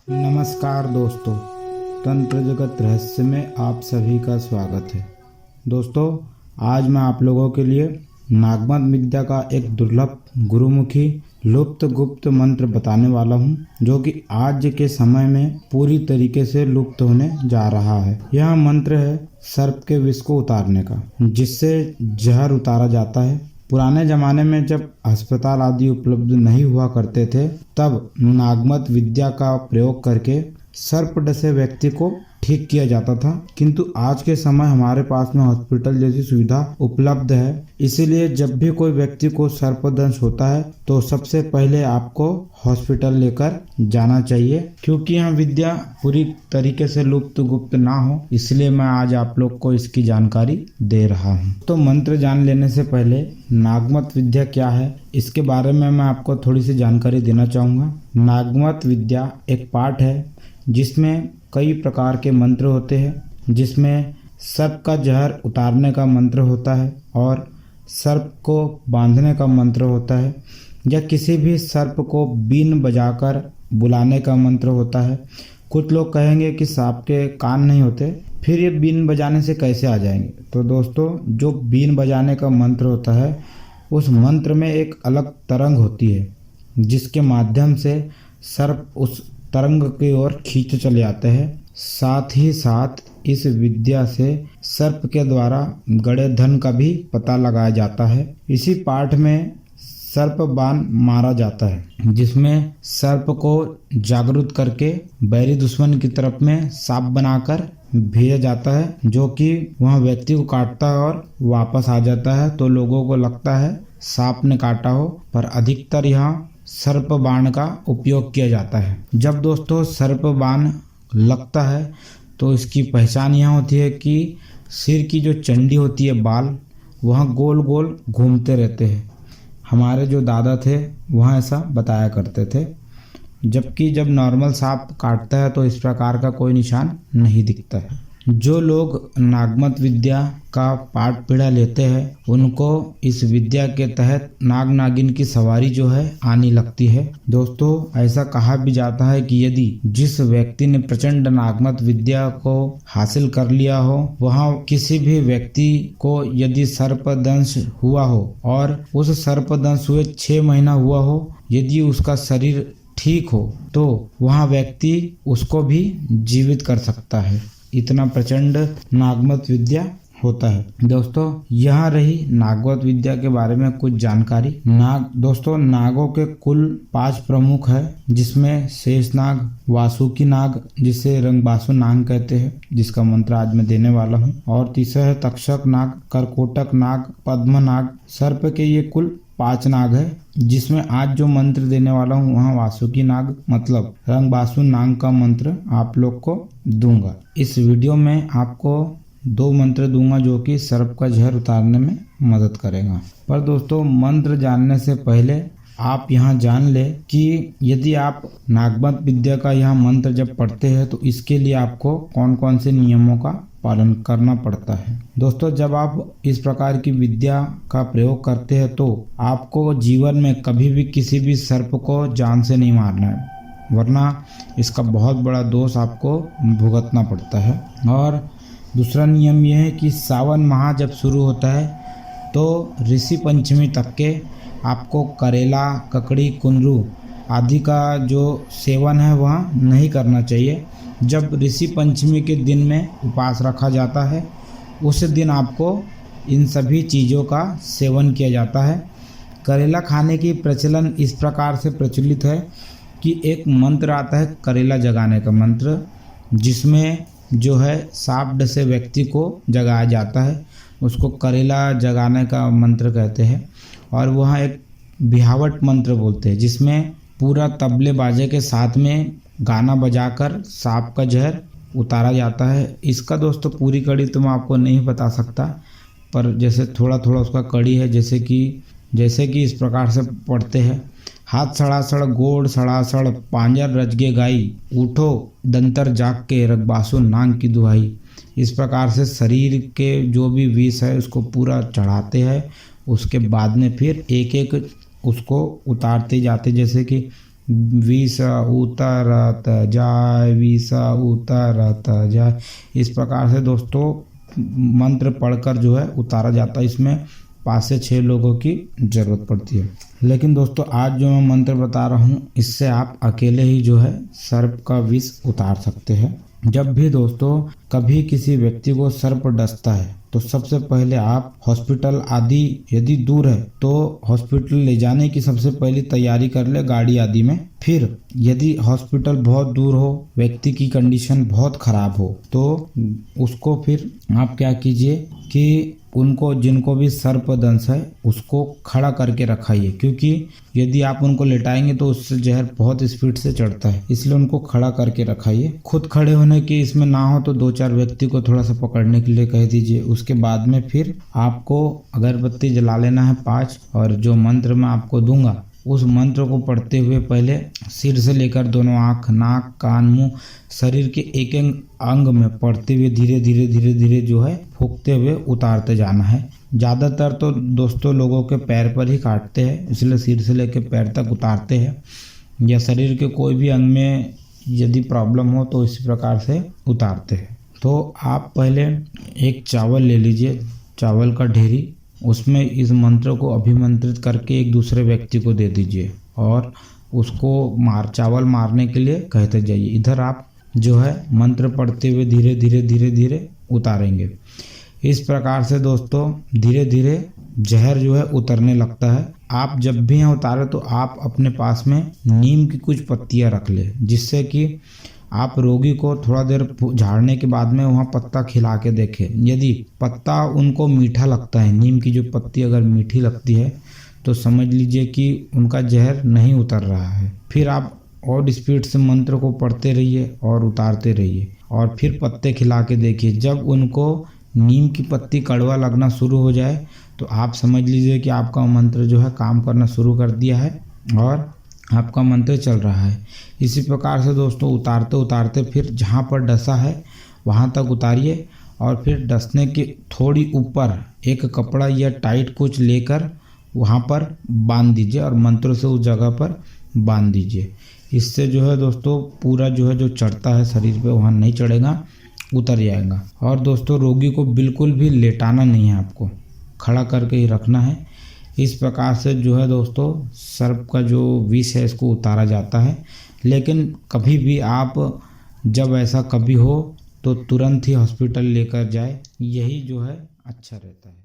नमस्कार दोस्तों, तंत्र जगत रहस्य में आप सभी का स्वागत है। दोस्तों, आज मैं आप लोगों के लिए नागमत विद्या का एक दुर्लभ गुरुमुखी लुप्त गुप्त मंत्र बताने वाला हूं, जो कि आज के समय में पूरी तरीके से लुप्त होने जा रहा है। यह मंत्र है सर्प के विष को उतारने का, जिससे जहर उतारा जाता है। पुराने जमाने में जब अस्पताल आदि उपलब्ध नहीं हुआ करते थे, तब नागमत विद्या का प्रयोग करके सर्प डसे व्यक्ति को ठीक किया जाता था। किंतु आज के समय हमारे पास में हॉस्पिटल जैसी सुविधा उपलब्ध है, इसीलिए जब भी कोई व्यक्ति को सर्पदंश होता है तो सबसे पहले आपको हॉस्पिटल लेकर जाना चाहिए, क्योंकि यह विद्या पूरी तरीके से लुप्त गुप्त ना हो, इसलिए मैं आज आप लोग को इसकी जानकारी दे रहा हूँ। तो मंत्र जान लेने से पहले नागमत विद्या क्या है, इसके बारे में मैं आपको थोड़ी सी जानकारी देना चाहूँगा। नागमत विद्या एक पाठ है जिसमें कई प्रकार के मंत्र होते हैं, जिसमें सर्प का जहर उतारने का मंत्र होता है और सर्प को बांधने का मंत्र होता है, या किसी भी सर्प को बीन बजाकर बुलाने का मंत्र होता है। कुछ लोग कहेंगे कि सांप के कान नहीं होते, फिर ये बीन बजाने से कैसे आ जाएंगे। तो दोस्तों, जो बीन बजाने का मंत्र होता है, उस मंत्र में एक अलग तरंग होती है, जिसके माध्यम से सर्प उस तरंग की ओर खींच चले जाते हैं। साथ ही साथ इस विद्या से सर्प के द्वारा गड़े धन का भी पता लगाया जाता है। इसी पाठ में सर्प बाण मारा जाता है, जिसमें सर्प को जागरूक करके बैरी दुश्मन की तरफ में सांप बनाकर भेजा जाता है, जो कि वह व्यक्ति को काटता है और वापस आ जाता है। तो लोगों को लगता है सांप ने काटा हो, पर अधिकतर यहाँ सर्प बाण का उपयोग किया जाता है। जब दोस्तों सर्प बाण लगता है तो इसकी पहचान यह होती है कि सिर की जो चंडी होती है, बाल, वह गोल गोल घूमते रहते हैं। हमारे जो दादा थे वह ऐसा बताया करते थे, जबकि जब नॉर्मल सांप काटता है तो इस प्रकार का कोई निशान नहीं दिखता है। जो लोग नागमत विद्या का पाठ पीढ़ा लेते हैं, उनको इस विद्या के तहत नाग नागिन की सवारी जो है आने लगती है। दोस्तों, ऐसा कहा भी जाता है कि यदि जिस व्यक्ति ने प्रचंड नागमत विद्या को हासिल कर लिया हो, वह किसी भी व्यक्ति को यदि सर्पदंश हुआ हो और उस सर्पदंश हुए 6 महीना हुआ हो, यदि उसका शरीर ठीक हो तो वह व्यक्ति उसको भी जीवित कर सकता है। इतना प्रचंड नागमत विद्या होता है। दोस्तों, यहाँ रही नागमत विद्या के बारे में कुछ जानकारी। दोस्तों, नागों के कुल 5 प्रमुख है, जिसमें शेषनाग, वासुकी नाग, जिसे रंगबासु नाग कहते हैं, जिसका मंत्र आज मैं देने वाला हूँ, और तीसरा है तक्षक नाग, करकोटक नाग, पद्म नाग। सर्प के ये कुल 5 नाग है, जिसमें आज जो मंत्र देने वाला हूँ वहाँ वासुकी नाग मतलब रंगबासु नाग का मंत्र आप लोग को दूंगा। इस वीडियो में आपको 2 मंत्र दूंगा जो कि सर्प का जहर उतारने में मदद करेगा। पर दोस्तों, मंत्र जानने से पहले आप यहाँ जान ले कि यदि आप नागमत विद्या का यह मंत्र जब पढ़ते हैं तो इसके लिए आपको कौन कौन से नियमों का पालन करना पड़ता है। दोस्तों, जब आप इस प्रकार की विद्या का प्रयोग करते हैं तो आपको जीवन में कभी भी किसी भी सर्प को जान से नहीं मारना है, वरना इसका बहुत बड़ा दोष आपको भुगतना पड़ता है। और दूसरा नियम यह है कि सावन माह जब शुरू होता है तो ऋषि पंचमी तक के आपको करेला, ककड़ी, कुंदरू आदि का जो सेवन है वह नहीं करना चाहिए। जब ऋषि पंचमी के दिन में उपवास रखा जाता है, उस दिन आपको इन सभी चीज़ों का सेवन किया जाता है। करेला खाने की प्रचलन इस प्रकार से प्रचलित है कि एक मंत्र आता है करेला जगाने का मंत्र, जिसमें जो है सांप डसे व्यक्ति को जगाया जाता है, उसको करेला जगाने का मंत्र कहते हैं। और वहाँ एक बिहावट मंत्र बोलते हैं, जिसमें पूरा तबले बाजे के साथ में गाना बजाकर सांप का जहर उतारा जाता है। इसका दोस्तों पूरी कड़ी तो मैं आपको नहीं बता सकता, पर जैसे थोड़ा थोड़ा उसका कड़ी है, जैसे कि इस प्रकार से पढ़ते हैं। हाथ सड़ासड़ गोड़ सड़ासड़ पांजर रजगे गाई, उठो दंतर जाग के रगबासु नाग की दुहाई। इस प्रकार से शरीर के जो भी विष है उसको पूरा चढ़ाते हैं। उसके बाद में फिर एक एक उसको उतारते जाते, जैसे कि विष उतरत जाय, विष उतरत जाय। इस प्रकार से दोस्तों मंत्र पढ़कर जो है उतारा जाता है। इसमें 5 से 6 लोगों की ज़रूरत पड़ती है। लेकिन दोस्तों आज जो मैं मंत्र बता रहा हूँ इससे आप अकेले ही जो है सर्प का विष उतार सकते हैं। जब भी दोस्तों कभी किसी व्यक्ति को सर्प डसता है तो सबसे पहले आप हॉस्पिटल आदि यदि दूर है तो हॉस्पिटल ले जाने की सबसे पहली तैयारी कर ले गाड़ी आदि में। फिर यदि हॉस्पिटल बहुत दूर हो, व्यक्ति की कंडीशन बहुत खराब हो तो उसको फिर आप क्या कीजिए कि उनको जिनको भी सर्पदंश है उसको खड़ा करके रखाइए, क्योंकि यदि आप उनको लेटाएंगे तो उससे जहर बहुत स्पीड से चढ़ता है, इसलिए उनको खड़ा करके रखाइए। खुद खड़े होने की इसमें ना हो तो 2-4 व्यक्ति को थोड़ा सा पकड़ने के लिए कह दीजिए। उसके बाद में फिर आपको अगरबत्ती जला लेना है 5, और जो मंत्र मैं आपको दूंगा उस मंत्र को पढ़ते हुए पहले सिर से लेकर दोनों आँख, नाक, कान, मुंह, शरीर के एक एक अंग में पढ़ते हुए धीरे धीरे धीरे धीरे जो है फूंकते हुए उतारते जाना है। ज़्यादातर तो दोस्तों लोगों के पैर पर ही काटते हैं, इसलिए सिर से लेकर पैर तक उतारते हैं, या शरीर के कोई भी अंग में यदि प्रॉब्लम हो तो इसी प्रकार से उतारते हैं। तो आप पहले एक चावल ले लीजिए, चावल का ढेरी, उसमें इस मंत्र को अभिमंत्रित करके एक दूसरे व्यक्ति को दे दीजिए और उसको चावल मारने के लिए कहते जाइए। इधर आप जो है मंत्र पढ़ते हुए धीरे धीरे धीरे धीरे उतारेंगे। इस प्रकार से दोस्तों धीरे धीरे जहर जो है उतरने लगता है। आप जब भी यहाँ उतारे तो आप अपने पास में नीम की कुछ पत्तियाँ रख ले, जिससे कि आप रोगी को थोड़ा देर झाड़ने के बाद में वहाँ पत्ता खिला के देखें। यदि पत्ता उनको मीठा लगता है, नीम की जो पत्ती अगर मीठी लगती है तो समझ लीजिए कि उनका जहर नहीं उतर रहा है। फिर आप और स्पीड से मंत्र को पढ़ते रहिए और उतारते रहिए और फिर पत्ते खिला के देखिए। जब उनको नीम की पत्ती कड़वा लगना शुरू हो जाए तो आप समझ लीजिए कि आपका मंत्र जो है काम करना शुरू कर दिया है और आपका मंत्र चल रहा है। इसी प्रकार से दोस्तों उतारते उतारते फिर जहाँ पर डसा है वहाँ तक उतारिए और फिर डसने के थोड़ी ऊपर एक कपड़ा या टाइट कुछ लेकर वहाँ पर बांध दीजिए और मंत्र से उस जगह पर बांध दीजिए। इससे जो है दोस्तों पूरा जो है जो चढ़ता है शरीर पे वहाँ नहीं चढ़ेगा, उतर जाएगा। और दोस्तों रोगी को बिल्कुल भी लेटाना नहीं है, आपको खड़ा करके ही रखना है। इस प्रकार से जो है दोस्तों सर्प का जो विष है इसको उतारा जाता है। लेकिन कभी भी आप जब ऐसा कभी हो तो तुरंत ही हॉस्पिटल लेकर जाए, यही जो है अच्छा रहता है।